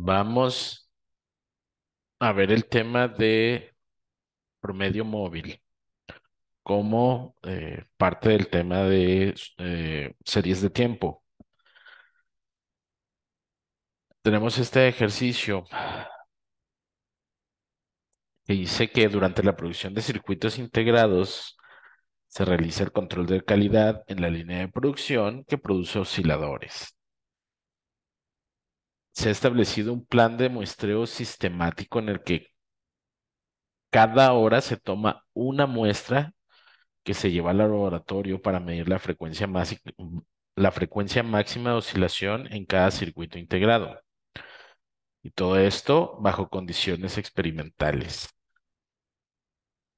Vamos a ver el tema de promedio móvil como parte del tema de series de tiempo. Tenemos este ejercicio que dice que durante la producción de circuitos integrados se realiza el control de calidad en la línea de producción que produce osciladores. Se ha establecido un plan de muestreo sistemático en el que cada hora se toma una muestra que se lleva al laboratorio para medir la frecuencia máxima de oscilación en cada circuito integrado. Y todo esto bajo condiciones experimentales.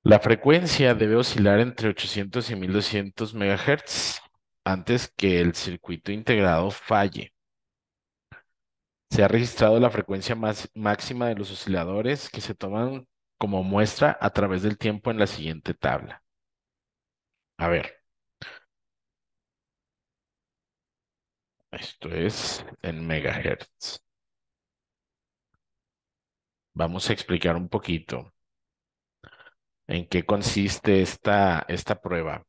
La frecuencia debe oscilar entre 800 y 1200 MHz antes que el circuito integrado falle. Se ha registrado la frecuencia máxima de los osciladores que se toman como muestra a través del tiempo en la siguiente tabla. A ver, esto es en megahertz. Vamos a explicar un poquito en qué consiste esta prueba.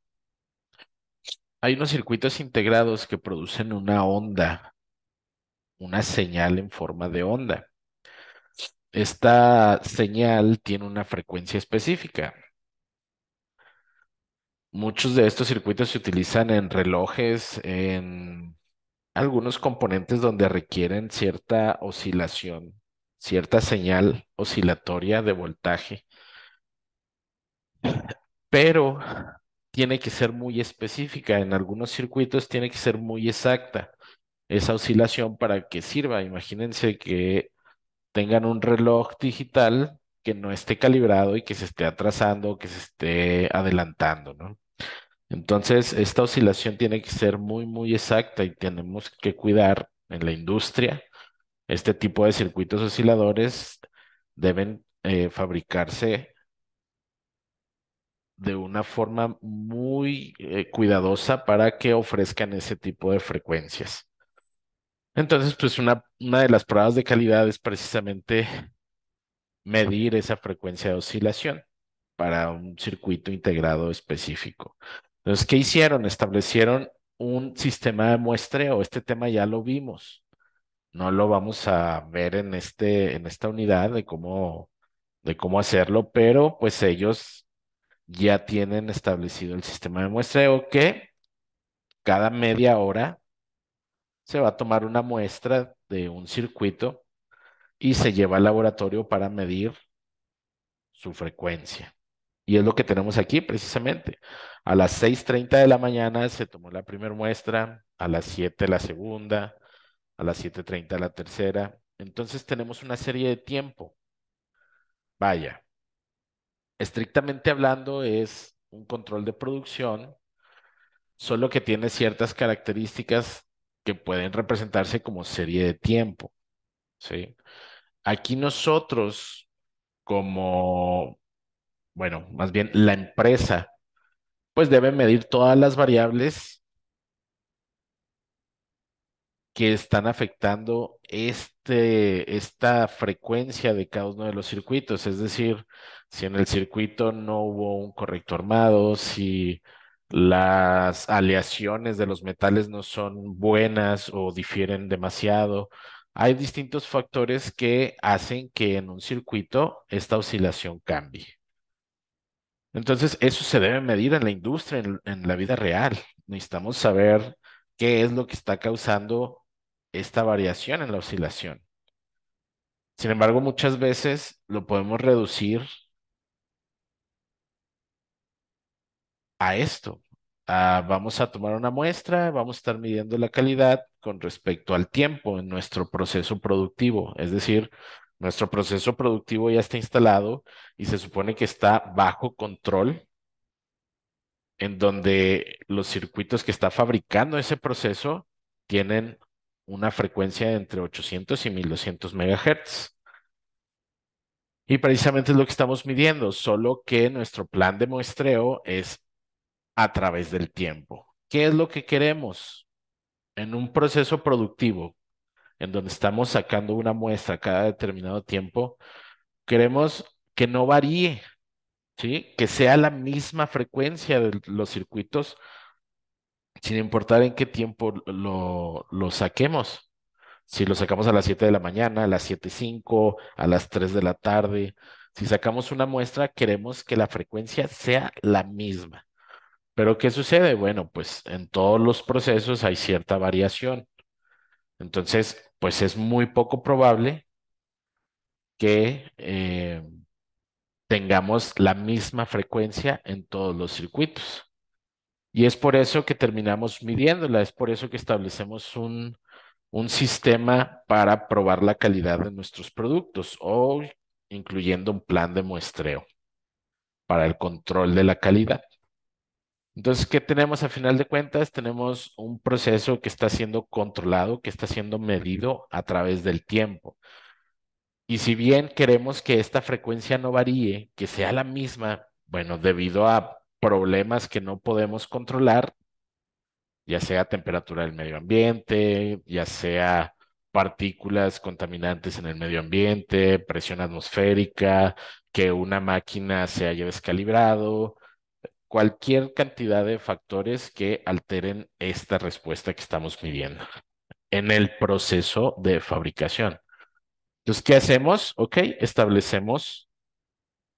Hay unos circuitos integrados que producen una onda, una señal en forma de onda. Esta señal tiene una frecuencia específica. Muchos de estos circuitos se utilizan en relojes, en algunos componentes donde requieren cierta oscilación, cierta señal oscilatoria de voltaje, pero tiene que ser muy específica. En algunos circuitos tiene que ser muy exacta esa oscilación para que sirva. Imagínense que tengan un reloj digital que no esté calibrado y que se esté atrasando, que se esté adelantando, ¿no? Entonces, esta oscilación tiene que ser muy, muy exacta y tenemos que cuidar en la industria este tipo de circuitos osciladores deben fabricarse de una forma muy cuidadosa para que ofrezcan ese tipo de frecuencias. Entonces, pues una de las pruebas de calidad es precisamente medir esa frecuencia de oscilación para un circuito integrado específico. Entonces, ¿qué hicieron? Establecieron un sistema de muestreo. Este tema ya lo vimos. No lo vamos a ver en esta unidad de cómo hacerlo, pero pues ellos ya tienen establecido el sistema de muestreo que cada media hora se va a tomar una muestra de un circuito y se lleva al laboratorio para medir su frecuencia. Y es lo que tenemos aquí precisamente. A las 6:30 de la mañana se tomó la primera muestra, a las 7 la segunda, a las 7:30 la tercera. Entonces tenemos una serie de tiempo. Vaya, estrictamente hablando es un control de producción, solo que tiene ciertas características que pueden representarse como serie de tiempo, ¿sí? Aquí nosotros como, bueno, más bien la empresa, pues debe medir todas las variables que están afectando esta frecuencia de cada uno de los circuitos. Es decir, si en el circuito no hubo un correcto armado, si las aleaciones de los metales no son buenas o difieren demasiado. Hay distintos factores que hacen que en un circuito esta oscilación cambie. Entonces, eso se debe medir en la industria, en la vida real. Necesitamos saber qué es lo que está causando esta variación en la oscilación. Sin embargo, muchas veces lo podemos reducir a esto. Vamos a tomar una muestra, vamos a estar midiendo la calidad con respecto al tiempo en nuestro proceso productivo. Es decir, nuestro proceso productivo ya está instalado y se supone que está bajo control en donde los circuitos que está fabricando ese proceso tienen una frecuencia de entre 800 y 1200 MHz. Y precisamente es lo que estamos midiendo, solo que nuestro plan de muestreo es a través del tiempo. ¿Qué es lo que queremos en un proceso productivo? en donde estamos sacando una muestra cada determinado tiempo, queremos que no varíe, ¿sí? Que sea la misma frecuencia de los circuitos, sin importar en qué tiempo lo saquemos. Si lo sacamos a las 7 de la mañana, a las 7:05, a las 3 de la tarde, si sacamos una muestra, queremos que la frecuencia sea la misma. Pero ¿qué sucede? Bueno, pues en todos los procesos hay cierta variación. Entonces, pues es muy poco probable que tengamos la misma frecuencia en todos los circuitos. Y es por eso que terminamos midiéndola, es por eso que establecemos un sistema para probar la calidad de nuestros productos o incluyendo un plan de muestreo para el control de la calidad. Entonces, ¿qué tenemos a final de cuentas? Tenemos un proceso que está siendo controlado, que está siendo medido a través del tiempo. Y si bien queremos que esta frecuencia no varíe, que sea la misma, bueno, debido a problemas que no podemos controlar, ya sea temperatura del medio ambiente, ya sea partículas contaminantes en el medio ambiente, presión atmosférica, que una máquina se haya descalibrado, cualquier cantidad de factores que alteren esta respuesta que estamos midiendo en el proceso de fabricación. Entonces, ¿qué hacemos? Ok, establecemos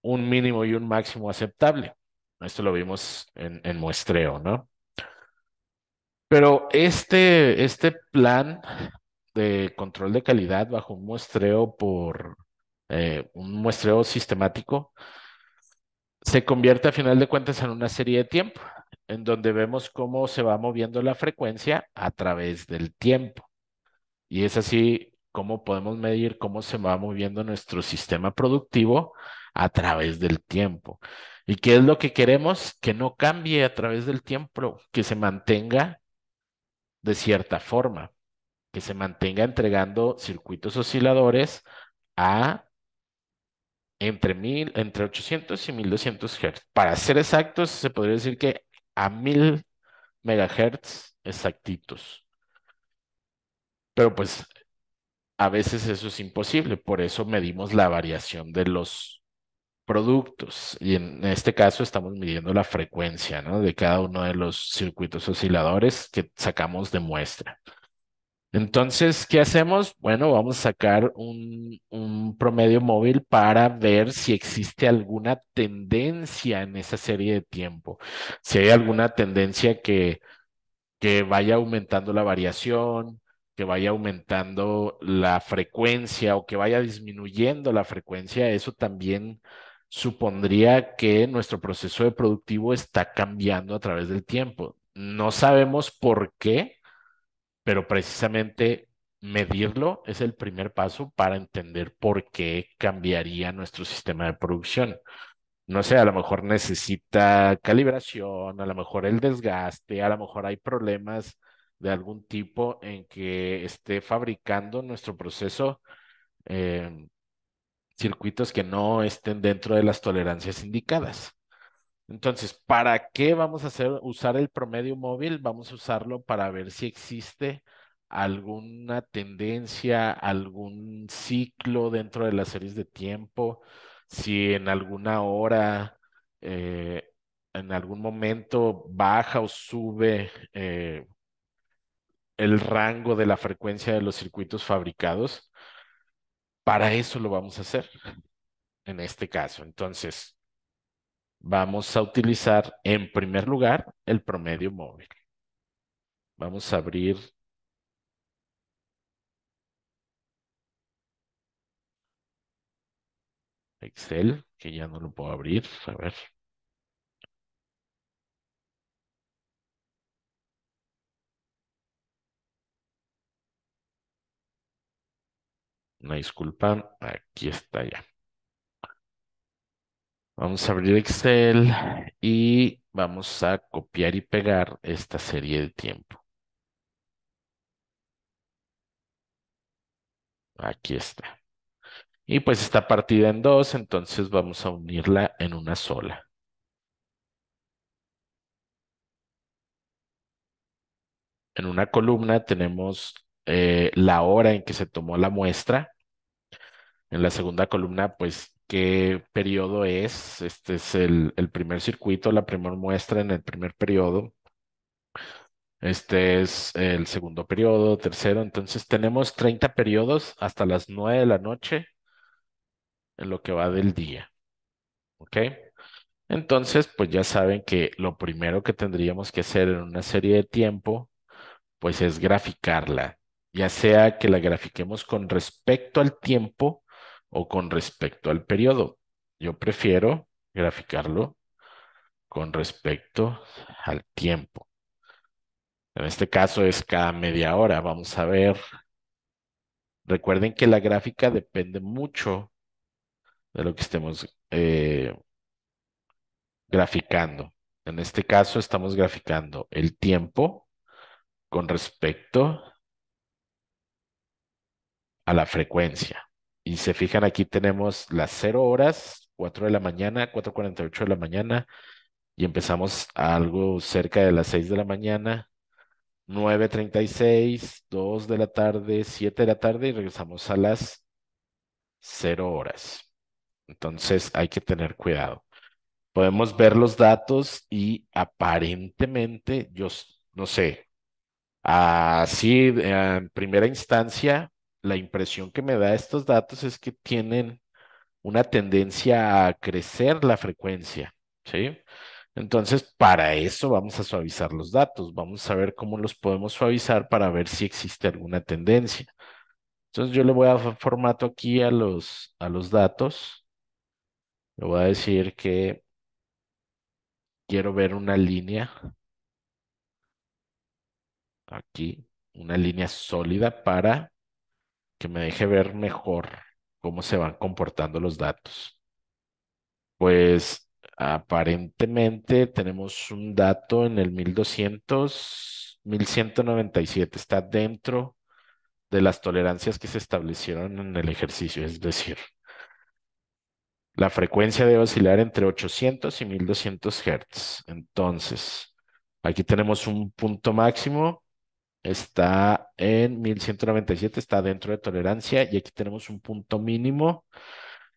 un mínimo y un máximo aceptable. Esto lo vimos en muestreo, ¿no? Pero este plan de control de calidad bajo un muestreo un muestreo sistemático se convierte a final de cuentas en una serie de tiempo, en donde vemos cómo se va moviendo la frecuencia a través del tiempo. Y es así como podemos medir cómo se va moviendo nuestro sistema productivo a través del tiempo. ¿Y qué es lo que queremos? Que no cambie a través del tiempo, que se mantenga de cierta forma, que se mantenga entregando circuitos osciladores a entre 800 y 1200 Hz. Para ser exactos, se podría decir que a 1000 MHz exactitos. Pero pues a veces eso es imposible, por eso medimos la variación de los productos. Y en este caso estamos midiendo la frecuencia, ¿no? De cada uno de los circuitos osciladores que sacamos de muestra. Entonces, ¿qué hacemos? Bueno, vamos a sacar un promedio móvil para ver si existe alguna tendencia en esa serie de tiempo. Si hay alguna tendencia que vaya aumentando la variación, que vaya aumentando la frecuencia o que vaya disminuyendo la frecuencia, eso también supondría que nuestro proceso de productivo está cambiando a través del tiempo. No sabemos por qué, pero precisamente medirlo es el primer paso para entender por qué cambiaría nuestro sistema de producción. No sé, a lo mejor necesita calibración, a lo mejor el desgaste, a lo mejor hay problemas de algún tipo en que esté fabricando nuestro proceso eh, circuitos que no estén dentro de las tolerancias indicadas. Entonces, ¿para qué vamos a usar el promedio móvil? Vamos a usarlo para ver si existe alguna tendencia, algún ciclo dentro de las series de tiempo, si en alguna hora, eh, en algún momento baja o sube el rango de la frecuencia de los circuitos fabricados. Para eso lo vamos a hacer en este caso. Entonces, vamos a utilizar en primer lugar el promedio móvil. Vamos a abrir Excel, que ya no lo puedo abrir. A ver, una disculpa, aquí está ya. Vamos a abrir Excel y vamos a copiar y pegar esta serie de tiempo. Aquí está. Y pues está partida en dos, entonces vamos a unirla en una sola. En una columna tenemos la hora en que se tomó la muestra. En la segunda columna, pues, qué periodo es. Este es el primer circuito, la primera muestra en el primer periodo. Este es el segundo periodo, tercero. Entonces tenemos 30 periodos hasta las 9 de la noche en lo que va del día. ¿Ok? Entonces, pues ya saben que lo primero que tendríamos que hacer en una serie de tiempo, pues es graficarla, ya sea que la grafiquemos con respecto al tiempo o con respecto al periodo. Yo prefiero graficarlo con respecto al tiempo. En este caso es cada media hora. Vamos a ver. Recuerden que la gráfica depende mucho de lo que estemos graficando. En este caso estamos graficando el tiempo con respecto a la frecuencia. Y se fijan, aquí tenemos las 0 horas, 4 de la mañana, 4:48 de la mañana, y empezamos a algo cerca de las 6 de la mañana, 9:36, 2 de la tarde, 7 de la tarde, y regresamos a las 0 horas. Entonces hay que tener cuidado. Podemos ver los datos y aparentemente, no sé, así en primera instancia, la impresión que me da estos datos es que tienen una tendencia a crecer la frecuencia, ¿sí? Entonces, para eso vamos a suavizar los datos, vamos a ver cómo los podemos suavizar para ver si existe alguna tendencia. Entonces, yo le voy a dar formato aquí a los datos. Le voy a decir que quiero ver una línea aquí, una línea sólida para que me deje ver mejor cómo se van comportando los datos. Pues aparentemente tenemos un dato en el 1197. Está dentro de las tolerancias que se establecieron en el ejercicio, es decir, la frecuencia debe oscilar entre 800 y 1200 Hz. Entonces, aquí tenemos un punto máximo, está en 1197, está dentro de tolerancia, y aquí tenemos un punto mínimo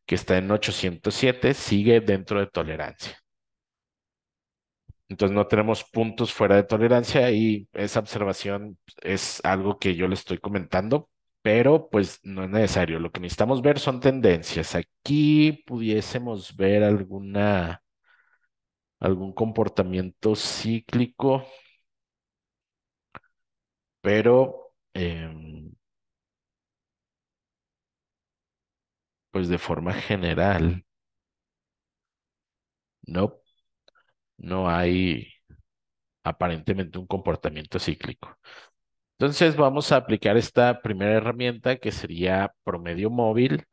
que está en 807, sigue dentro de tolerancia. Entonces no tenemos puntos fuera de tolerancia, y esa observación es algo que yo le estoy comentando, pero pues no es necesario. Lo que necesitamos ver son tendencias. Aquí pudiésemos ver algún comportamiento cíclico, pero pues de forma general no, no hay aparentemente un comportamiento cíclico. Entonces vamos a aplicar esta primera herramienta que sería promedio móvil,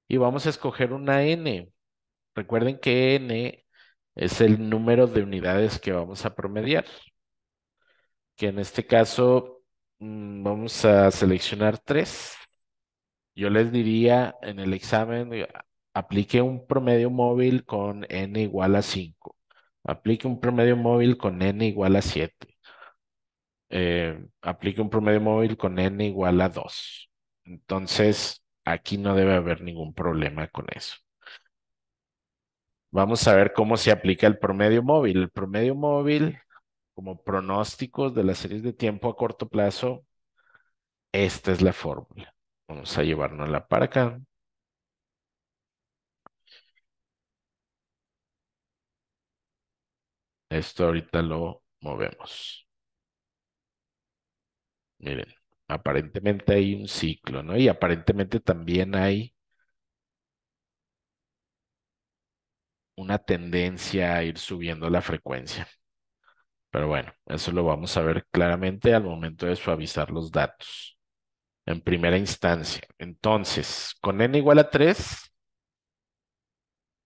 y vamos a escoger una n. Recuerden que n es el número de unidades que vamos a promediar, que en este caso vamos a seleccionar 3. Yo les diría en el examen, aplique un promedio móvil con n igual a 5. Aplique un promedio móvil con n igual a 7. Aplique un promedio móvil con n igual a 2. Entonces, aquí no debe haber ningún problema con eso. Vamos a ver cómo se aplica el promedio móvil. El promedio móvil, como pronósticos de las series de tiempo a corto plazo, esta es la fórmula. Vamos a llevárnosla para acá. Esto ahorita lo movemos. Miren, aparentemente hay un ciclo, ¿no? Y aparentemente también hay una tendencia a ir subiendo la frecuencia. Pero bueno, eso lo vamos a ver claramente al momento de suavizar los datos en primera instancia. Entonces, con n igual a 3,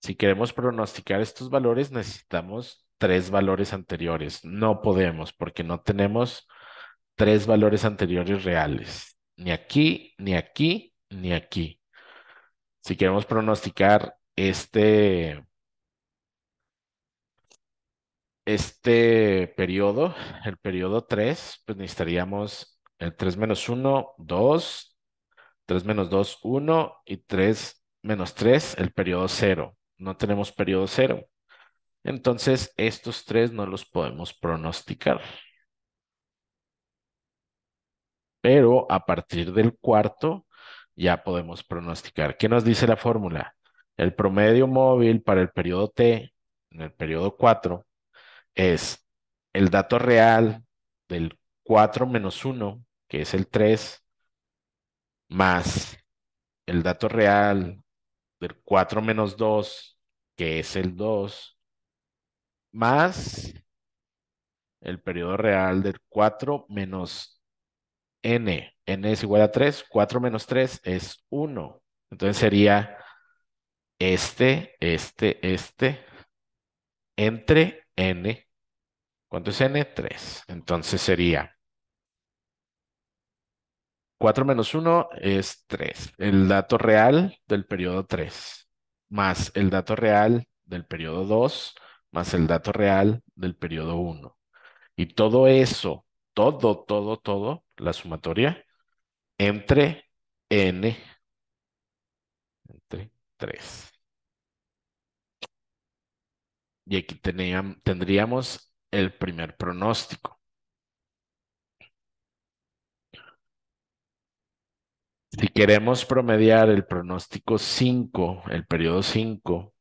si queremos pronosticar estos valores, necesitamos 3 valores anteriores. No podemos porque no tenemos 3 valores anteriores reales. Ni aquí, ni aquí, ni aquí. Si queremos pronosticar este periodo, el periodo 3, pues necesitaríamos el 3 menos uno, 2, 3 menos 2, 1 y 3 menos 3, el periodo cero. No tenemos periodo cero. Entonces, estos tres no los podemos pronosticar. Pero a partir del cuarto ya podemos pronosticar. ¿Qué nos dice la fórmula? El promedio móvil para el periodo T, en el periodo 4, es el dato real del 4 menos uno, que es el 3, más el dato real del 4 menos 2, que es el 2, más el periodo real del 4 menos n es igual a 3, 4 menos 3 es 1. Entonces sería este, entre n. ¿Cuánto es n? 3. Entonces sería 4 menos uno es 3. El dato real del periodo 3 más el dato real del periodo 2 más el dato real del periodo uno. Y todo eso, todo, la sumatoria, entre n, entre 3. Y aquí tendríamos el primer pronóstico. Si queremos promediar el pronóstico 5, el periodo 5,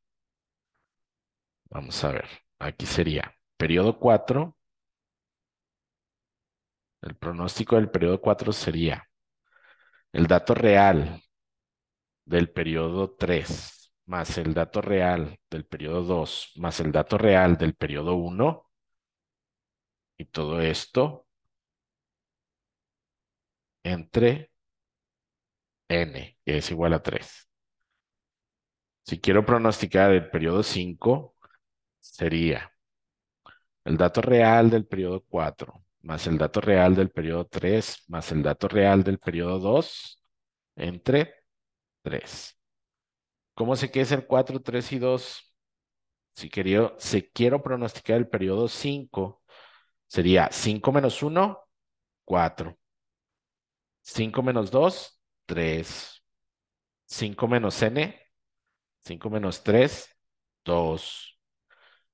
vamos a ver, aquí sería periodo 4. El pronóstico del periodo 4 sería el dato real del periodo 3 más el dato real del periodo 2 más el dato real del periodo uno, y todo esto entre n, que es igual a 3. Si quiero pronosticar el periodo 5, sería el dato real del periodo 4 más el dato real del periodo 3 más el dato real del periodo 2 entre 3. ¿Cómo sé qué es el 4, 3 y 2? Si quiero pronosticar el periodo 5, sería 5 menos uno, 4. 5 menos 2, 3. 5 menos n, 5 menos 3, 2.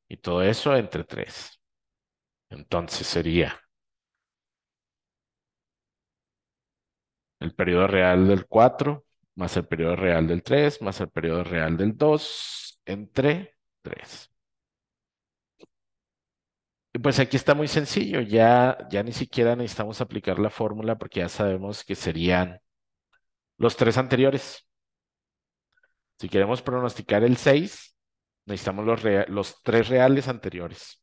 Y todo eso entre 3. Entonces sería el periodo real del 4 más el periodo real del 3 más el periodo real del 2 entre 3. Y pues aquí está muy sencillo, ya ni siquiera necesitamos aplicar la fórmula porque ya sabemos que serían los tres anteriores. Si queremos pronosticar el 6, necesitamos los tres reales anteriores.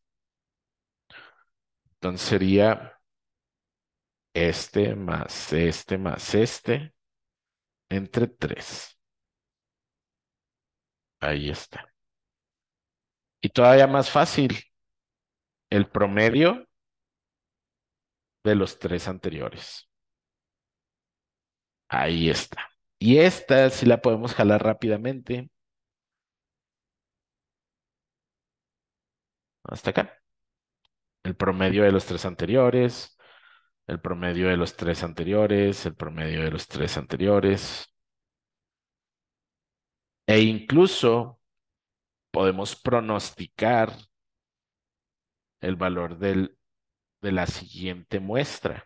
Entonces sería este más este entre 3. Ahí está. Y todavía más fácil, el promedio de los tres anteriores. Ahí está. Y esta sí la podemos jalar rápidamente hasta acá. El promedio de los tres anteriores, el promedio de los tres anteriores, el promedio de los tres anteriores. E incluso podemos pronosticar el valor de la siguiente muestra.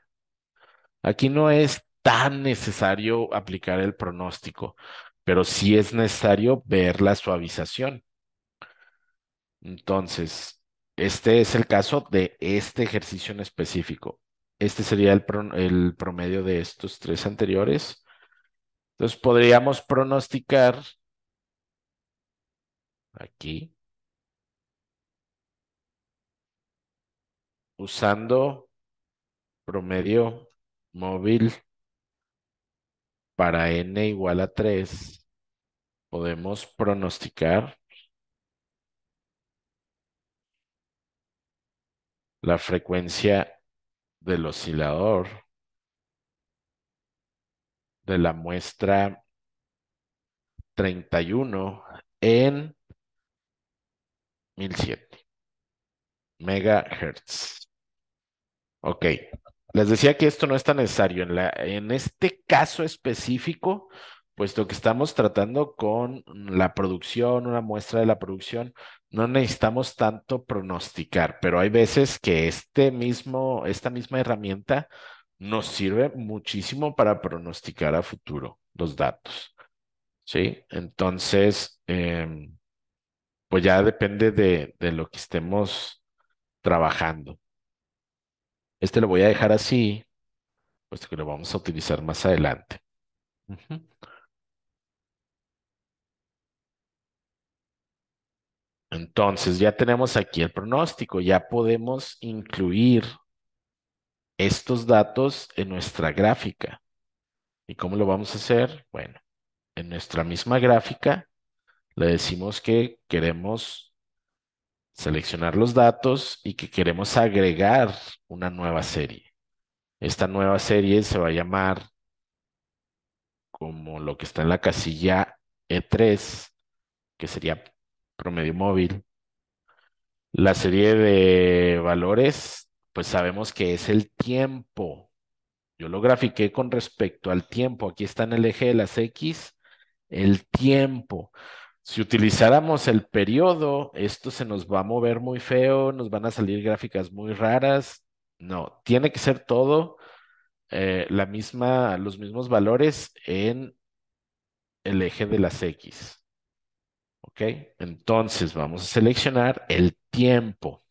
Aquí no es tan necesario aplicar el pronóstico, pero sí es necesario ver la suavización. Entonces, este es el caso de este ejercicio en específico. Este sería el promedio de estos tres anteriores. Entonces, podríamos pronosticar aquí, usando promedio móvil para n igual a 3, podemos pronosticar la frecuencia del oscilador de la muestra 31 en 1007. megahertz. Ok. Les decía que esto no es tan necesario. En este caso específico, puesto que estamos tratando con la producción, una muestra de la producción, no necesitamos tanto pronosticar, pero hay veces que esta misma herramienta nos sirve muchísimo para pronosticar a futuro los datos. ¿Sí? Entonces, pues ya depende de lo que estemos trabajando. Este lo voy a dejar así, puesto que lo vamos a utilizar más adelante. Ujú. Entonces, ya tenemos aquí el pronóstico, ya podemos incluir estos datos en nuestra gráfica. ¿Y cómo lo vamos a hacer? Bueno, en nuestra misma gráfica le decimos que queremos seleccionar los datos y que queremos agregar una nueva serie. Esta nueva serie se va a llamar como lo que está en la casilla E3, que sería promedio móvil. La serie de valores, pues sabemos que es el tiempo. Yo lo grafiqué con respecto al tiempo. Aquí está en el eje de las X, el tiempo. Si utilizáramos el periodo, esto se nos va a mover muy feo, nos van a salir gráficas muy raras. No, tiene que ser todo los mismos valores en el eje de las X. ¿Ok? Entonces vamos a seleccionar el tiempo.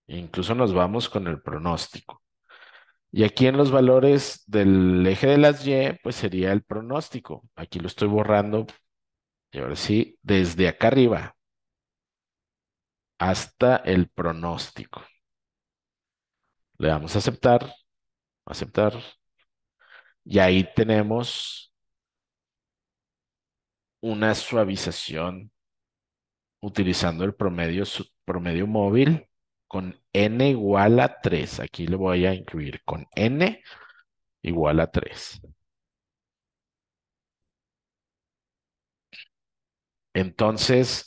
Incluso nos vamos con el pronóstico. Y aquí en los valores del eje de las Y, pues sería el pronóstico. Aquí lo estoy borrando. Y ahora sí, desde acá arriba hasta el pronóstico. Le damos a aceptar, aceptar. Y ahí tenemos una suavización utilizando el promedio móvil con n igual a 3. Aquí le voy a incluir con n igual a 3. Entonces,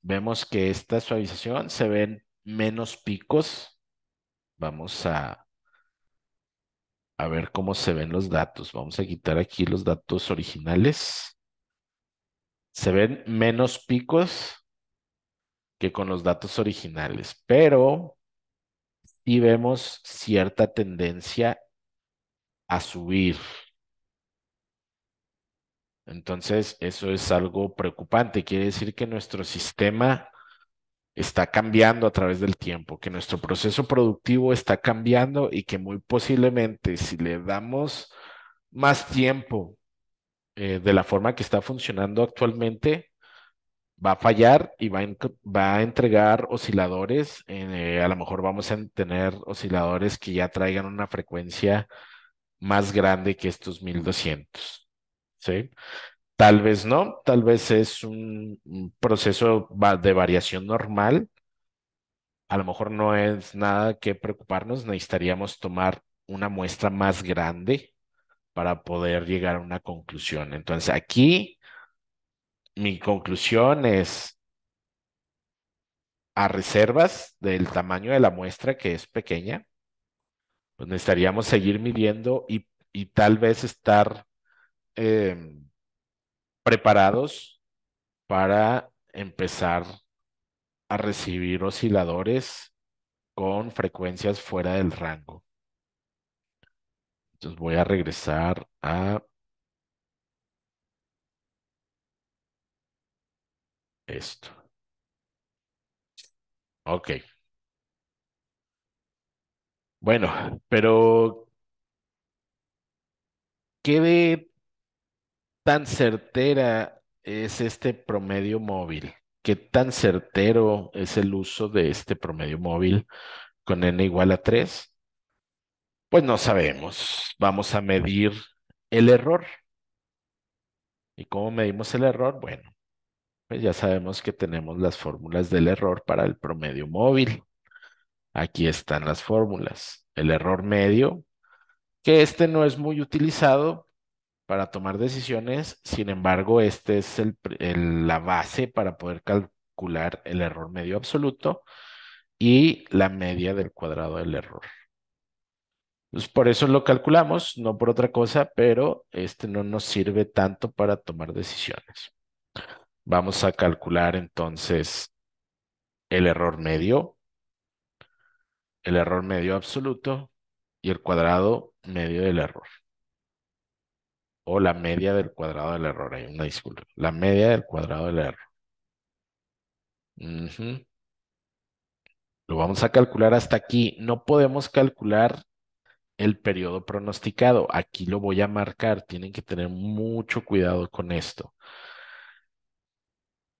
vemos que esta suavización se ven menos picos. Vamos a ver cómo se ven los datos. Vamos a quitar aquí los datos originales. Se ven menos picos que con los datos originales, pero sí vemos cierta tendencia a subir. Entonces, eso es algo preocupante. Quiere decir que nuestro sistema está cambiando a través del tiempo, que nuestro proceso productivo está cambiando y que muy posiblemente si le damos más tiempo de la forma que está funcionando actualmente, va a fallar y va a entregar osciladores. A lo mejor vamos a tener osciladores que ya traigan una frecuencia más grande que estos 1200. ¿Sí? Tal vez no, tal vez es un proceso de variación normal. A lo mejor no es nada que preocuparnos, necesitaríamos tomar una muestra más grande para poder llegar a una conclusión. Entonces, aquí mi conclusión es, a reservas del tamaño de la muestra, que es pequeña, pues necesitaríamos seguir midiendo y tal vez estar em, preparados para empezar a recibir osciladores con frecuencias fuera del rango. Entonces voy a regresar a esto. Ok. Bueno, pero ¿qué de tan certera es este promedio móvil? ¿Qué tan certero es el uso de este promedio móvil con n igual a 3? Pues no sabemos. Vamos a medir el error. ¿Y cómo medimos el error? Bueno, pues ya sabemos que tenemos las fórmulas del error para el promedio móvil. Aquí están las fórmulas. El error medio, que este no es muy utilizado para tomar decisiones, sin embargo, este es la base para poder calcular el error medio absoluto. y la media del cuadrado del error. Pues por eso lo calculamos, no por otra cosa, pero este no nos sirve tanto para tomar decisiones. Vamos a calcular entonces el error medio, el error medio absoluto y el cuadrado medio del error. O la media del cuadrado del error. Hay una disculpa. La media del cuadrado del error. Ujú. Lo vamos a calcular hasta aquí. No podemos calcular el periodo pronosticado. Aquí lo voy a marcar. Tienen que tener mucho cuidado con esto.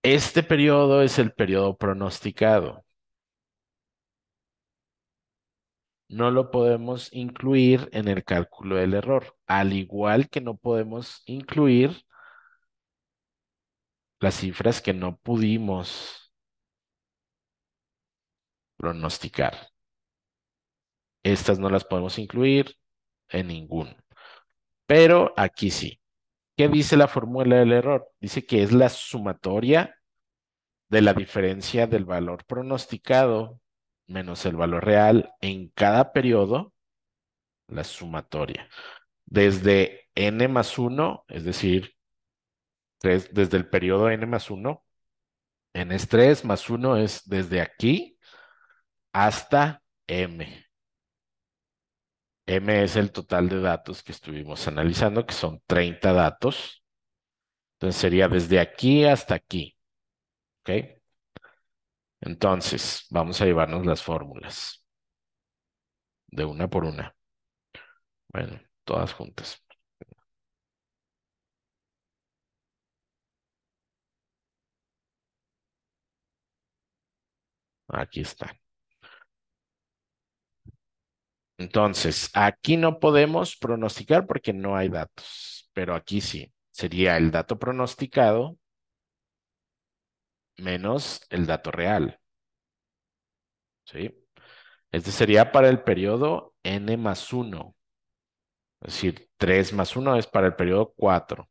Este periodo es el periodo pronosticado. No lo podemos incluir en el cálculo del error, al igual que no podemos incluir las cifras que no pudimos pronosticar. Estas no las podemos incluir en ninguno. Pero aquí sí. ¿Qué dice la fórmula del error? Dice que es la sumatoria de la diferencia del valor pronosticado menos el valor real en cada periodo, la sumatoria. Desde n más 1, es decir, desde el periodo n más 1, n es 3 más 1 es desde aquí hasta m. M es el total de datos que estuvimos analizando, que son 30 datos. Entonces sería desde aquí hasta aquí. ¿Ok? Entonces, vamos a llevarnos las fórmulas de una por una. Bueno, todas juntas. Aquí está. Entonces, aquí no podemos pronosticar porque no hay datos, pero aquí sí. Sería el dato pronosticado menos el dato real. ¿Sí? Este sería para el periodo n más 1. Es decir, 3 más 1 es para el periodo 4.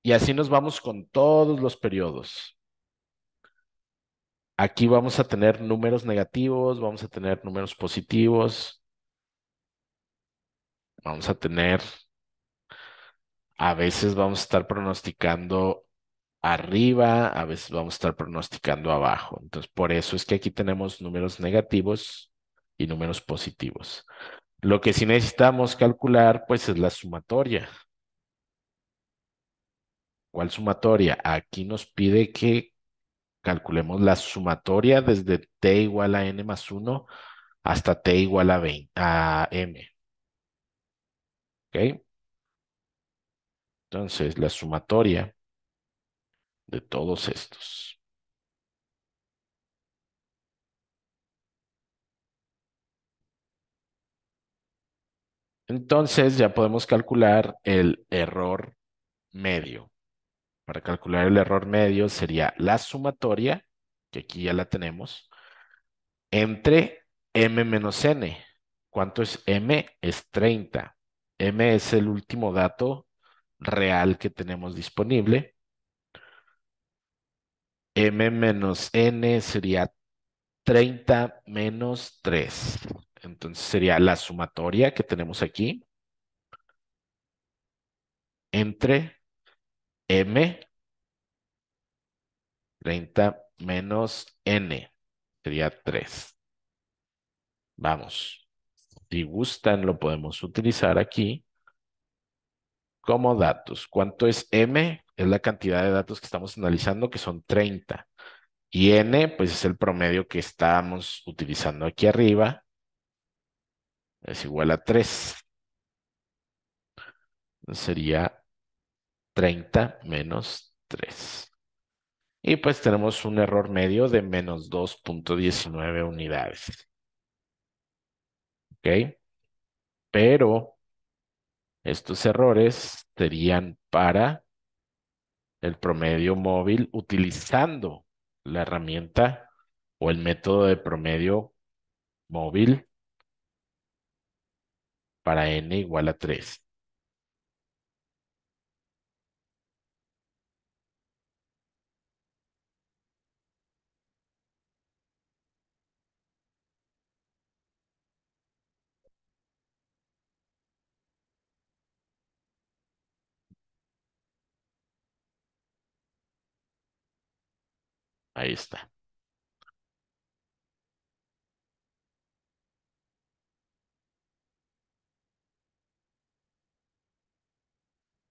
Y así nos vamos con todos los periodos. Aquí vamos a tener números negativos, vamos a tener números positivos, vamos a tener, a veces vamos a estar pronosticando arriba, a veces vamos a estar pronosticando abajo. Entonces, por eso es que aquí tenemos números negativos y números positivos. Lo que sí necesitamos calcular, pues, es la sumatoria. ¿Cuál sumatoria? Aquí nos pide que calculemos la sumatoria desde t igual a n más 1 hasta t igual a 20, a m. ¿Ok? Entonces, la sumatoria de todos estos. Entonces, ya podemos calcular el error medio. Para calcular el error medio sería la sumatoria, que aquí ya la tenemos, entre m menos n. ¿Cuánto es m? Es 30. M es el último dato real que tenemos disponible. M menos n sería 30 menos 3. Entonces sería la sumatoria que tenemos aquí entre m 30 menos n. Sería 3. Vamos. Si gustan, lo podemos utilizar aquí como datos. ¿Cuánto es m? Es la cantidad de datos que estamos analizando, que son 30. Y n, pues es el promedio que estamos utilizando aquí arriba. Es igual a 3. Sería 30 menos 3. Y pues tenemos un error medio de menos 2,19 unidades. ¿Ok? Pero estos errores serían para el promedio móvil utilizando la herramienta o el método de promedio móvil para n igual a 3. Ahí está.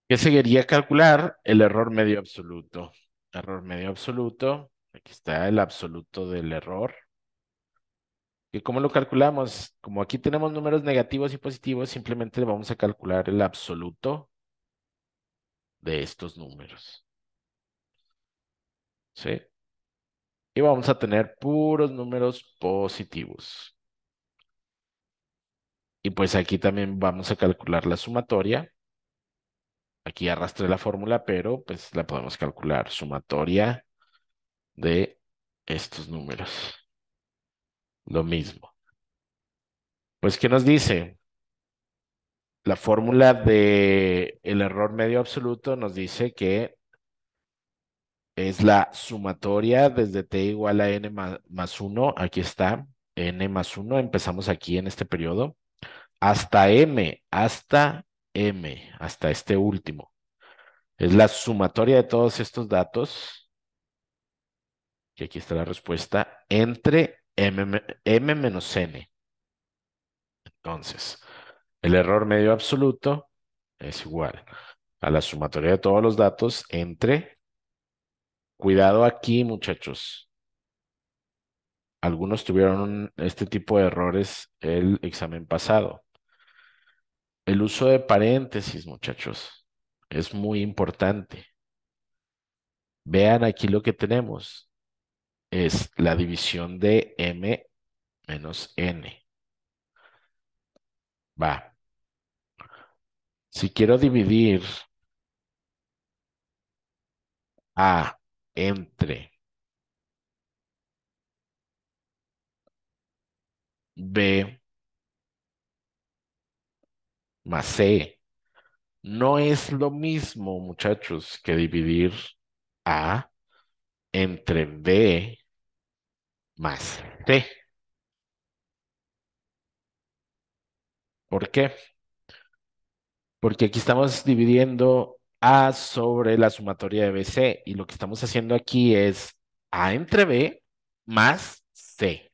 ¿Qué seguiría calcular? El error medio absoluto. Error medio absoluto. Aquí está el absoluto del error. ¿Y cómo lo calculamos? Como aquí tenemos números negativos y positivos, simplemente vamos a calcular el absoluto de estos números. ¿Sí? Y vamos a tener puros números positivos. Y pues aquí también vamos a calcular la sumatoria. Aquí arrastré la fórmula, pero pues la podemos calcular. Sumatoria de estos números. Lo mismo. Pues, ¿qué nos dice? La fórmula de el error medio absoluto nos dice que es la sumatoria desde t igual a n más 1. Aquí está, n más 1. Empezamos aquí en este periodo. Hasta este último. Es la sumatoria de todos estos datos, que aquí está la respuesta, entre m menos n. Entonces, el error medio absoluto es igual a la sumatoria de todos los datos entre, cuidado aquí, muchachos. Algunos tuvieron este tipo de errores el examen pasado. El uso de paréntesis, muchachos, es muy importante. Vean aquí lo que tenemos. Es la división de m menos n. Va. Si quiero dividir a entre b más c, no es lo mismo, muchachos, que dividir a entre b más c. ¿Por qué? Porque aquí estamos dividiendo a sobre la sumatoria de BC y lo que estamos haciendo aquí es a entre B más C.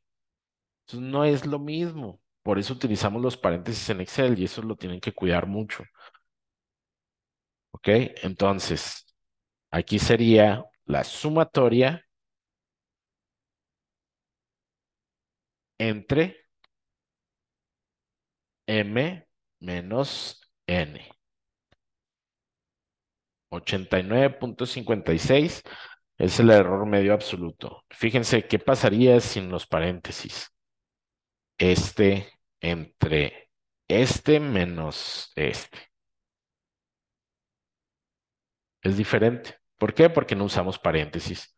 Entonces no es lo mismo. Por eso utilizamos los paréntesis en Excel y eso lo tienen que cuidar mucho. ¿Ok? Entonces, aquí sería la sumatoria entre M menos N. 89,56 es el error medio absoluto. Fíjense qué pasaría sin los paréntesis. Este entre este menos este. Es diferente. ¿Por qué? Porque no usamos paréntesis.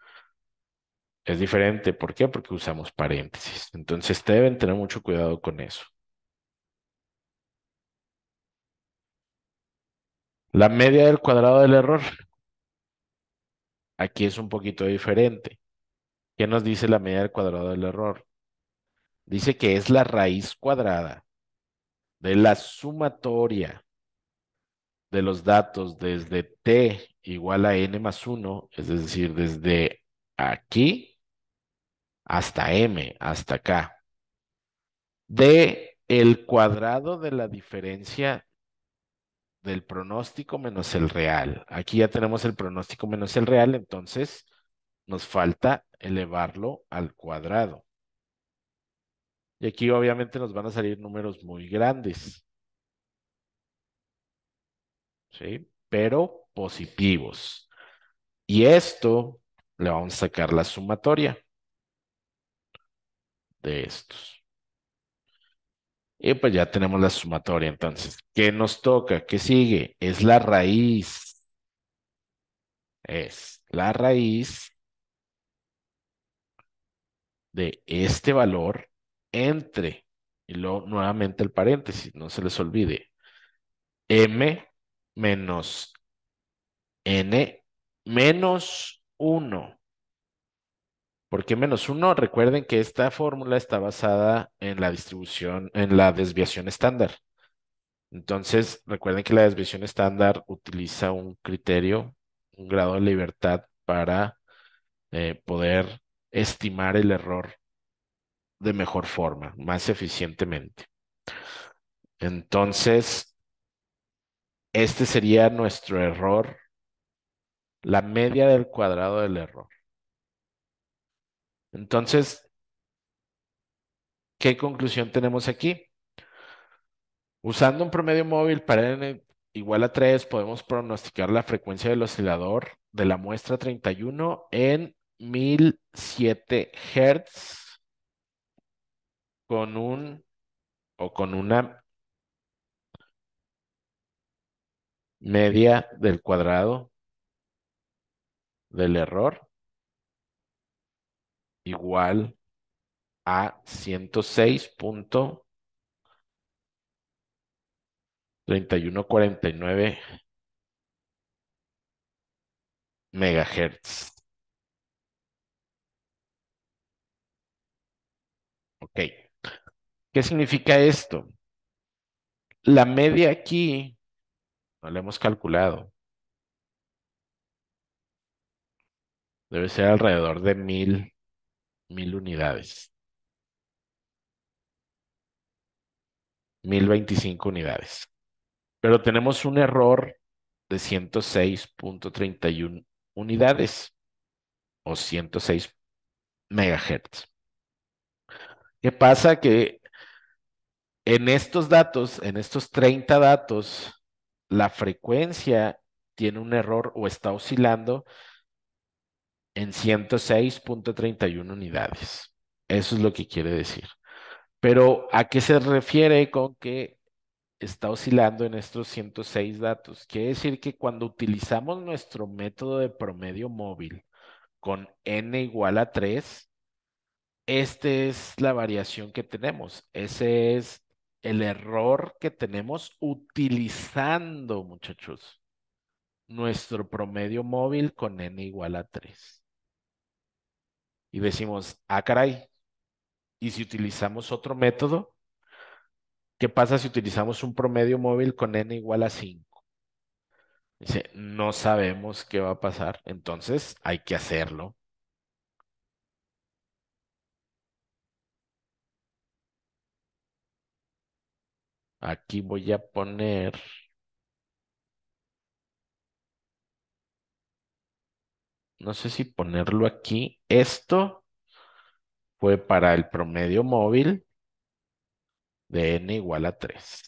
Es diferente. ¿Por qué? Porque usamos paréntesis. Entonces deben tener mucho cuidado con eso. La media del cuadrado del error. Aquí es un poquito diferente. ¿Qué nos dice la media del cuadrado del error? Dice que es la raíz cuadrada de la sumatoria de los datos desde t igual a n más 1, es decir, desde aquí hasta m, hasta acá, de el cuadrado de la diferencia del pronóstico menos el real. Aquí ya tenemos el pronóstico menos el real, entonces nos falta elevarlo al cuadrado. Y aquí obviamente nos van a salir números muy grandes, ¿sí? Pero positivos. Y esto le vamos a sacar la sumatoria de estos. Y pues ya tenemos la sumatoria. Entonces, ¿qué nos toca? ¿Qué sigue? Es la raíz. Es la raíz de este valor entre, y luego nuevamente el paréntesis, no se les olvide, m menos n menos 1. ¿Por qué menos 1? Recuerden que esta fórmula está basada en la distribución, en la desviación estándar. Entonces, recuerden que la desviación estándar utiliza un criterio, un grado de libertad para poder estimar el error de mejor forma, más eficientemente. Entonces, este sería nuestro error, la media del cuadrado del error. Entonces, ¿qué conclusión tenemos aquí? Usando un promedio móvil para n igual a 3, podemos pronosticar la frecuencia del oscilador de la muestra 31 en 1007 Hz con un o con una media del cuadrado del error igual a 106.3149 megahertz. Ok. ¿Qué significa esto? La media aquí no la hemos calculado. Debe ser alrededor de 1000 unidades. 1025 unidades. Pero tenemos un error de 106.31 unidades o 106 megahertz. ¿Qué pasa? Que en estos datos, en estos 30 datos, la frecuencia tiene un error o está oscilando en 106.31 unidades. Eso es lo que quiere decir. Pero ¿a qué se refiere con que está oscilando en estos 106 datos? Quiere decir que cuando utilizamos nuestro método de promedio móvil con n igual a 3, esta es la variación que tenemos. Ese es el error que tenemos utilizando, muchachos, nuestro promedio móvil con n igual a 3. Y decimos, ah, caray, ¿y si utilizamos otro método? ¿Qué pasa si utilizamos un promedio móvil con n igual a 5? Dice, no sabemos qué va a pasar, entonces hay que hacerlo. Aquí voy a poner, no sé si ponerlo aquí. Esto fue para el promedio móvil de n igual a 3.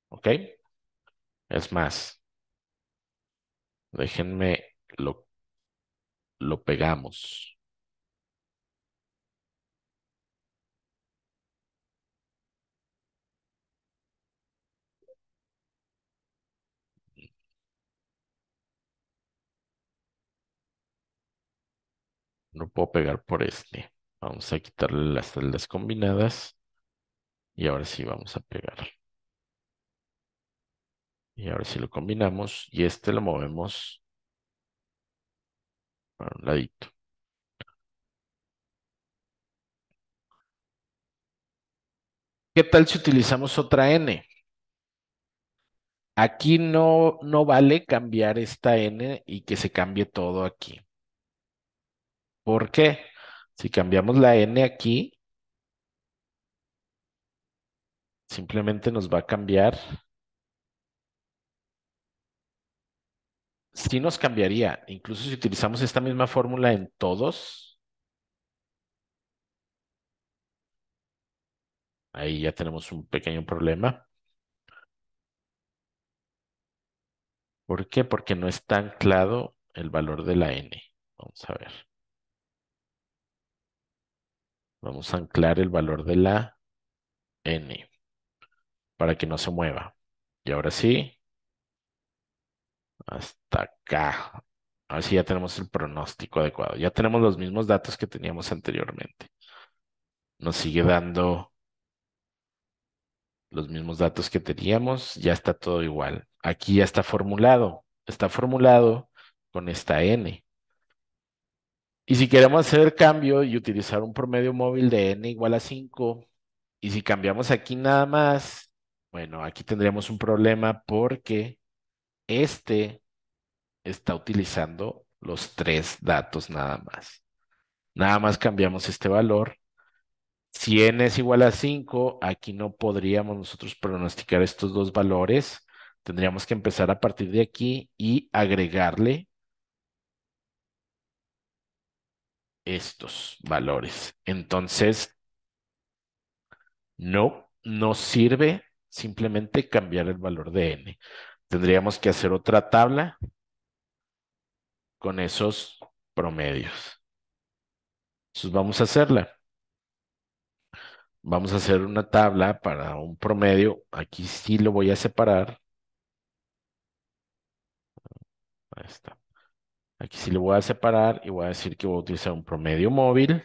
¿Ok? Es más, déjenme, lo pegamos. Lo puedo pegar por este. Vamos a quitarle las celdas combinadas y ahora sí vamos a pegar. Y ahora sí lo combinamos y este lo movemos para un ladito. ¿Qué tal si utilizamos otra n? Aquí no vale cambiar esta n y que se cambie todo aquí. ¿Por qué? Si cambiamos la n aquí, simplemente nos va a cambiar. Sí nos cambiaría, incluso si utilizamos esta misma fórmula en todos, ahí ya tenemos un pequeño problema. ¿Por qué? Porque no está anclado el valor de la n. Vamos a ver. Vamos a anclar el valor de la n para que no se mueva. Y ahora sí, hasta acá. Así ya tenemos el pronóstico adecuado. Ya tenemos los mismos datos que teníamos anteriormente. Nos sigue dando los mismos datos que teníamos. Ya está todo igual. Aquí ya está formulado. Está formulado con esta n. Y si queremos hacer el cambio y utilizar un promedio móvil de n igual a 5, y si cambiamos aquí nada más, bueno, aquí tendríamos un problema porque este está utilizando los tres datos nada más. Nada más cambiamos este valor. Si n es igual a 5, aquí no podríamos nosotros pronosticar estos dos valores. Tendríamos que empezar a partir de aquí y agregarle estos valores. Entonces, no sirve simplemente cambiar el valor de n. Tendríamos que hacer otra tabla con esos promedios. Entonces, vamos a hacerla. Vamos a hacer una tabla para un promedio. Aquí sí lo voy a separar. Ahí está. Aquí sí lo voy a separar y voy a decir que voy a utilizar un promedio móvil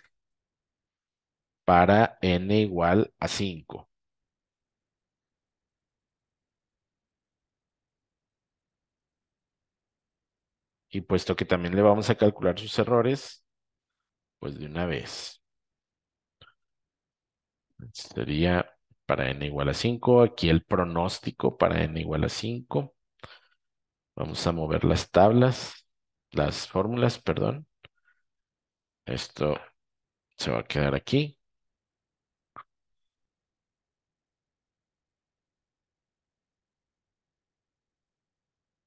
para n igual a 5. Y puesto que también le vamos a calcular sus errores, pues de una vez. Sería para n igual a 5. Aquí el pronóstico para n igual a 5. Vamos a mover las tablas, las fórmulas, perdón. Esto se va a quedar aquí.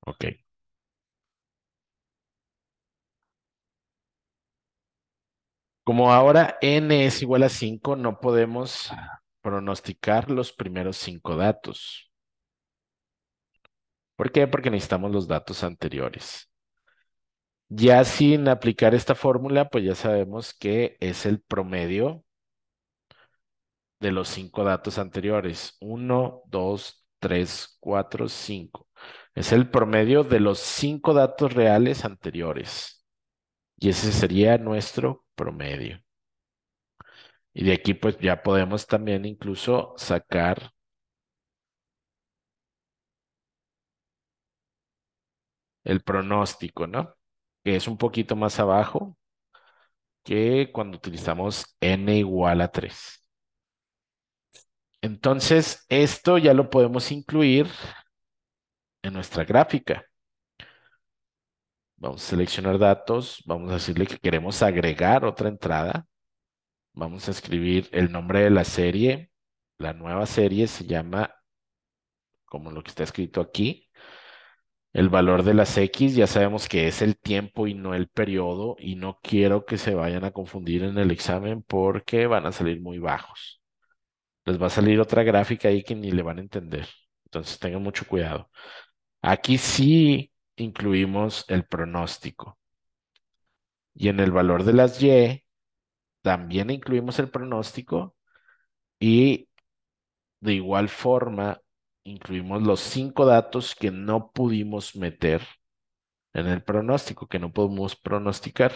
Ok. Como ahora n es igual a 5, no podemos pronosticar los primeros 5 datos. ¿Por qué? Porque necesitamos los datos anteriores. Ya sin aplicar esta fórmula, pues ya sabemos que es el promedio de los 5 datos anteriores. Uno, 2, 3, 4, 5. Es el promedio de los 5 datos reales anteriores. Y ese sería nuestro promedio. Y de aquí pues ya podemos también incluso sacar el pronóstico, ¿no? Que es un poquito más abajo que cuando utilizamos n igual a 3. Entonces, esto ya lo podemos incluir en nuestra gráfica. Vamos a seleccionar datos, vamos a decirle que queremos agregar otra entrada. Vamos a escribir el nombre de la serie. La nueva serie se llama, como lo que está escrito aquí, el valor de las X. Ya sabemos que es el tiempo y no el periodo, y no quiero que se vayan a confundir en el examen porque van a salir muy bajos. Les va a salir otra gráfica ahí que ni le van a entender. Entonces tengan mucho cuidado. Aquí sí incluimos el pronóstico. Y en el valor de las Y también incluimos el pronóstico y de igual forma incluimos los 5 datos que no pudimos meter en el pronóstico, que no podemos pronosticar.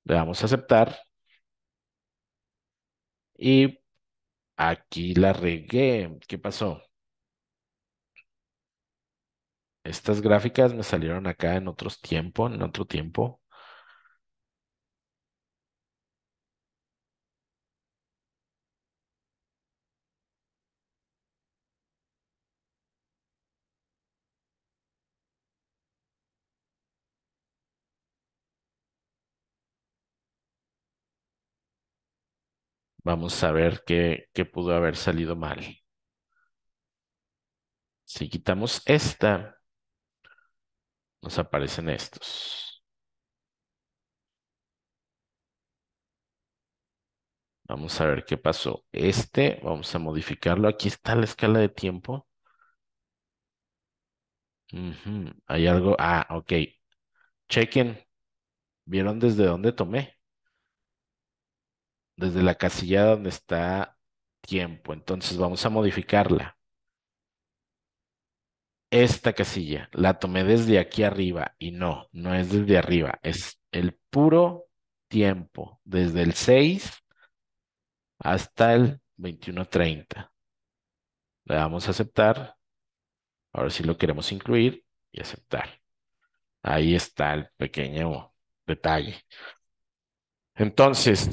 Le damos a aceptar y aquí la regué. ¿Qué pasó? Estas gráficas me salieron acá en en otro tiempo. Vamos a ver qué pudo haber salido mal. Si quitamos esta, nos aparecen estos. Vamos a ver qué pasó. Vamos a modificarlo. Aquí está la escala de tiempo. Ujú, hay algo. Ah, ok. Chequen. ¿Vieron desde dónde tomé? Desde la casilla donde está tiempo. Entonces vamos a modificarla. Esta casilla la tomé desde aquí arriba y no es desde arriba. Es el puro tiempo. Desde el 6 hasta el 21:30. Le damos a aceptar. Ahora sí lo queremos incluir y aceptar. Ahí está el pequeño detalle. Entonces,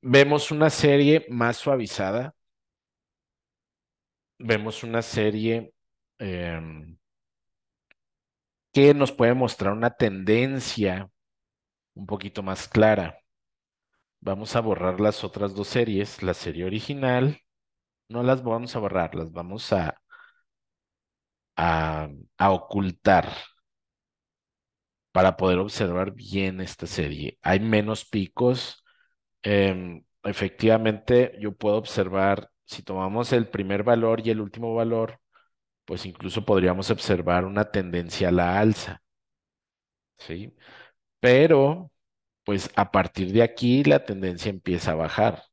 vemos una serie más suavizada, vemos una serie em, que nos puede mostrar una tendencia un poquito más clara. Vamos a borrar las otras dos series, la serie original, no las vamos a borrar, las vamos a, a ocultar para poder observar bien esta serie. Hay menos picos. Efectivamente, yo puedo observar, si tomamos el primer valor y el último valor, pues incluso podríamos observar una tendencia a la alza, ¿sí? Pero, pues a partir de aquí la tendencia empieza a bajar.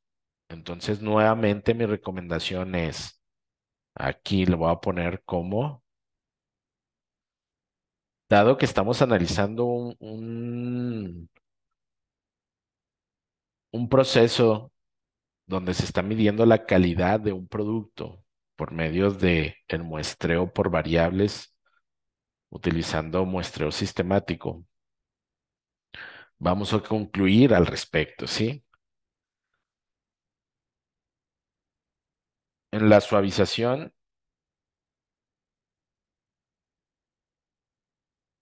Entonces, nuevamente mi recomendación es, aquí lo voy a poner como, dado que estamos analizando un proceso donde se está midiendo la calidad de un producto por medio de el muestreo por variables, utilizando muestreo sistemático. Vamos a concluir al respecto, ¿sí? En la suavización,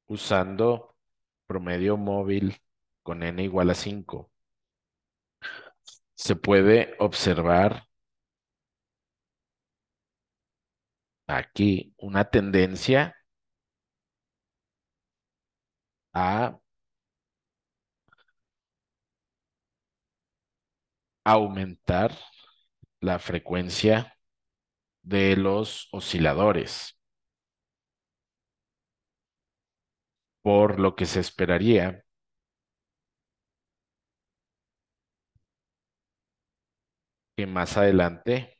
usando promedio móvil con n igual a 5, se puede observar aquí una tendencia a aumentar la frecuencia de los osciladores, por lo que se esperaría que más adelante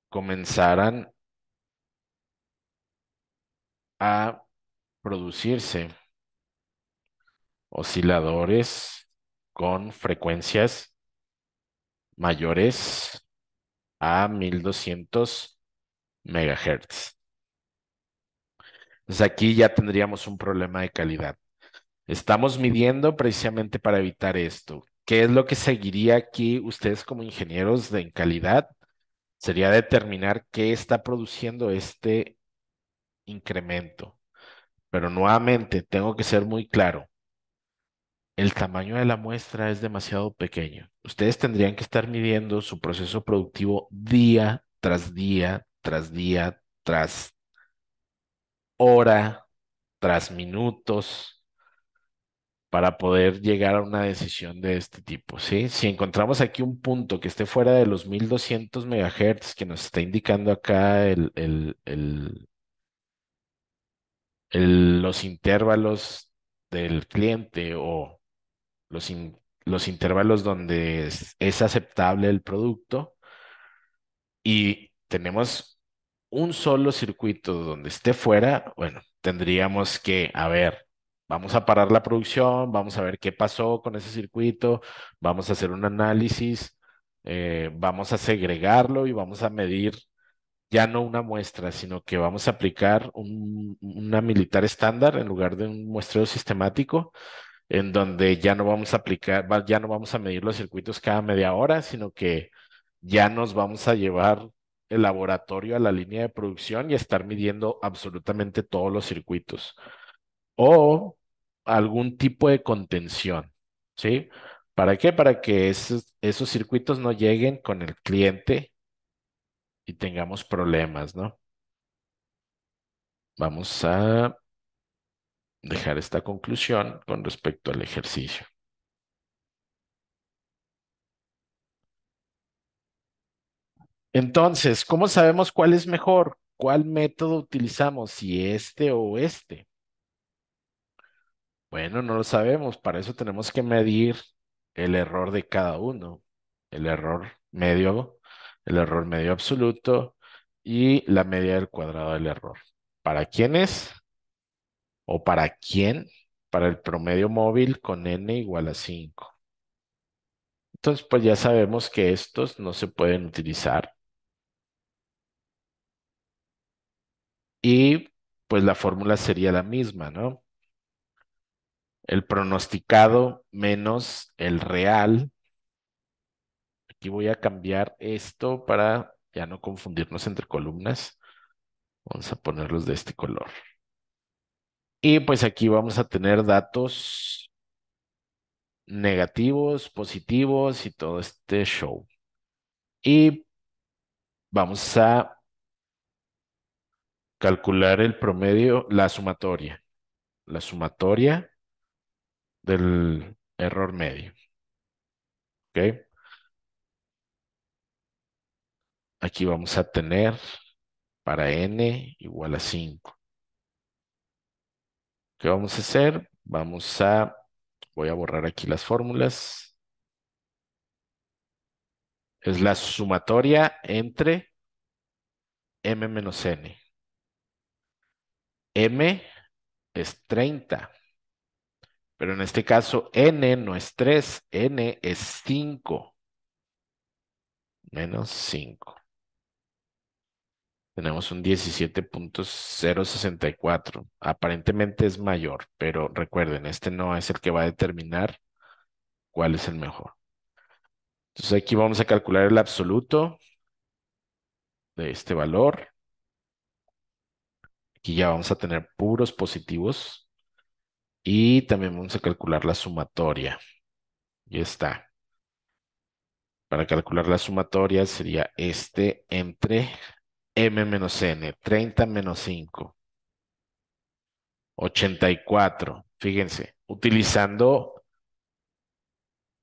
comenzaran a producirse osciladores con frecuencias mayores a 1200 megahertz. Entonces aquí ya tendríamos un problema de calidad. Estamos midiendo precisamente para evitar esto. ¿Qué es lo que seguiría aquí ustedes como ingenieros en calidad? Sería determinar qué está produciendo este incremento. Pero nuevamente tengo que ser muy claro. El tamaño de la muestra es demasiado pequeño. Ustedes tendrían que estar midiendo su proceso productivo día tras día, tras día, tras hora, tras minutos, para poder llegar a una decisión de este tipo, ¿sí? Si encontramos aquí un punto que esté fuera de los 1200 megahertz que nos está indicando acá los intervalos del cliente o los intervalos donde es aceptable el producto y tenemos un solo circuito donde esté fuera, bueno, tendríamos que, a ver, vamos a parar la producción, vamos a ver qué pasó con ese circuito, vamos a hacer un análisis, vamos a segregarlo y vamos a medir ya no una muestra, sino que vamos a aplicar una militar estándar en lugar de un muestreo sistemático en donde ya no vamos a aplicar, ya no vamos a medir los circuitos cada media hora, sino que ya nos vamos a llevar el laboratorio a la línea de producción y estar midiendo absolutamente todos los circuitos. O algún tipo de contención, ¿sí? ¿Para qué? Para que esos circuitos no lleguen con el cliente y tengamos problemas, ¿no? Vamos a dejar esta conclusión con respecto al ejercicio. Entonces, ¿cómo sabemos cuál es mejor? ¿Cuál método utilizamos? Si este o este. Bueno, no lo sabemos. Para eso tenemos que medir el error de cada uno. El error medio absoluto y la media del cuadrado del error. ¿Para quién es? ¿O para quién? Para el promedio móvil con n igual a 5. Entonces, pues ya sabemos que estos no se pueden utilizar. Y pues la fórmula sería la misma, ¿no? El pronosticado menos el real. Aquí voy a cambiar esto para ya no confundirnos entre columnas. Vamos a ponerlos de este color. Y pues aquí vamos a tener datos negativos, positivos y todo este show. Y vamos a calcular el promedio, la sumatoria del error medio. ¿Ok? Aquí vamos a tener para n igual a 5. ¿Qué vamos a hacer? Voy a borrar aquí las fórmulas. Es la sumatoria entre m menos n. M es 30, pero en este caso n no es 3, n es 5 menos 5. Tenemos un 17,064. Aparentemente es mayor, pero recuerden, este no es el que va a determinar cuál es el mejor. Entonces aquí vamos a calcular el absoluto de este valor. Aquí ya vamos a tener puros positivos y también vamos a calcular la sumatoria. Ya está. Para calcular la sumatoria sería este entre m menos n, 30 menos 5, 84. Fíjense, utilizando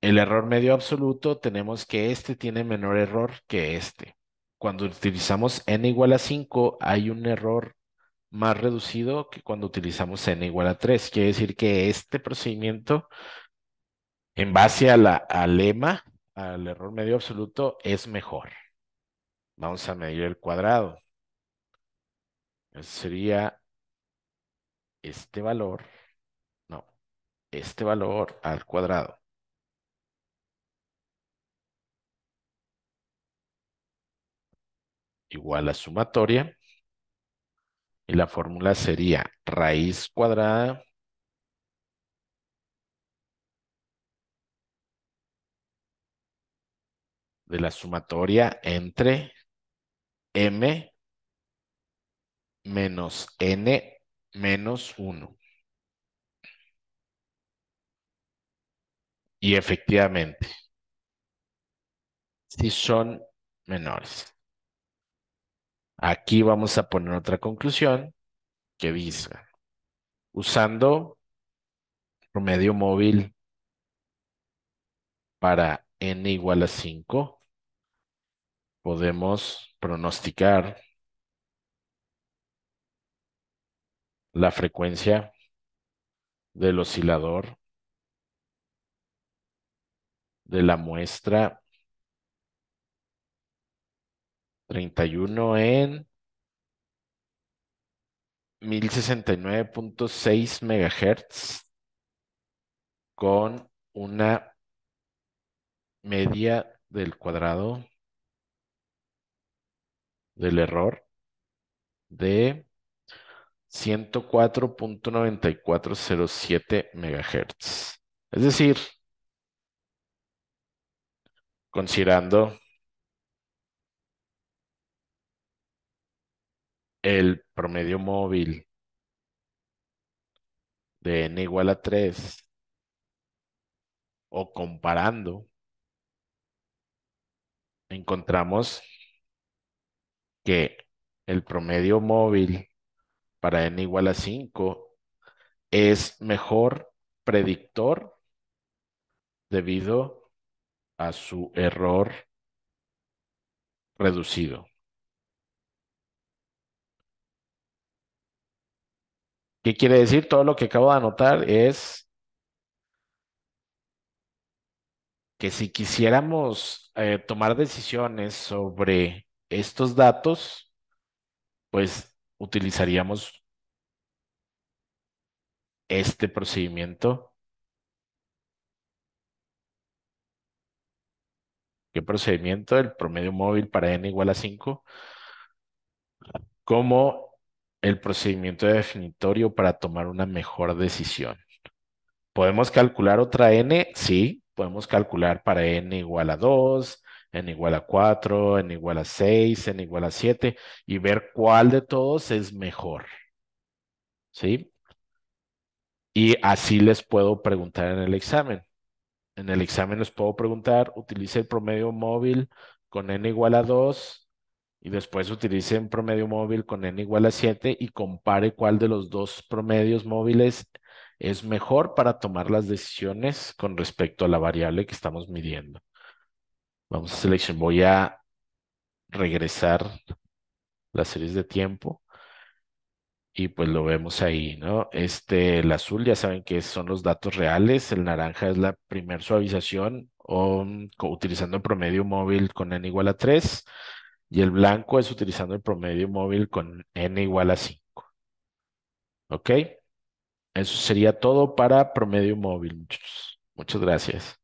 el error medio absoluto, tenemos que este tiene menor error que este. Cuando utilizamos n igual a 5, hay un error más reducido que cuando utilizamos n igual a 3. Quiere decir que este procedimiento, en base al lema, al error medio absoluto, es mejor. Vamos a medir el cuadrado. Ese sería este valor, no, este valor al cuadrado, igual a sumatoria. Y la fórmula sería raíz cuadrada de la sumatoria entre m menos n menos 1. Y efectivamente, si son menores. Aquí vamos a poner otra conclusión que dice, usando promedio móvil para n igual a 5, podemos pronosticar la frecuencia del oscilador de la muestra 31 en 1069,6 MHz con una media del cuadrado del error de 104,9407 MHz. Es decir, considerando el promedio móvil de n igual a 3 o comparando, encontramos que el promedio móvil para n igual a 5 es mejor predictor debido a su error reducido. ¿Qué quiere decir? Todo lo que acabo de anotar es que si quisiéramos tomar decisiones sobre estos datos, pues utilizaríamos este procedimiento. ¿Qué procedimiento? El promedio móvil para n igual a 5, como el procedimiento definitorio para tomar una mejor decisión. ¿Podemos calcular otra n? Sí, podemos calcular para n igual a 2, n igual a 4, n igual a 6, n igual a 7 y ver cuál de todos es mejor, ¿sí? Y así les puedo preguntar en el examen. En el examen les puedo preguntar, utilice el promedio móvil con n igual a 2 y después utilice un promedio móvil con n igual a 7 y compare cuál de los dos promedios móviles es mejor para tomar las decisiones con respecto a la variable que estamos midiendo. Vamos a seleccionar, voy a regresar las series de tiempo y pues lo vemos ahí, ¿no? El azul ya saben que son los datos reales, el naranja es la primer suavización o, utilizando el promedio móvil con n igual a 3 y el blanco es utilizando el promedio móvil con n igual a 5, ¿ok? Eso sería todo para promedio móvil, muchachos. Muchas gracias.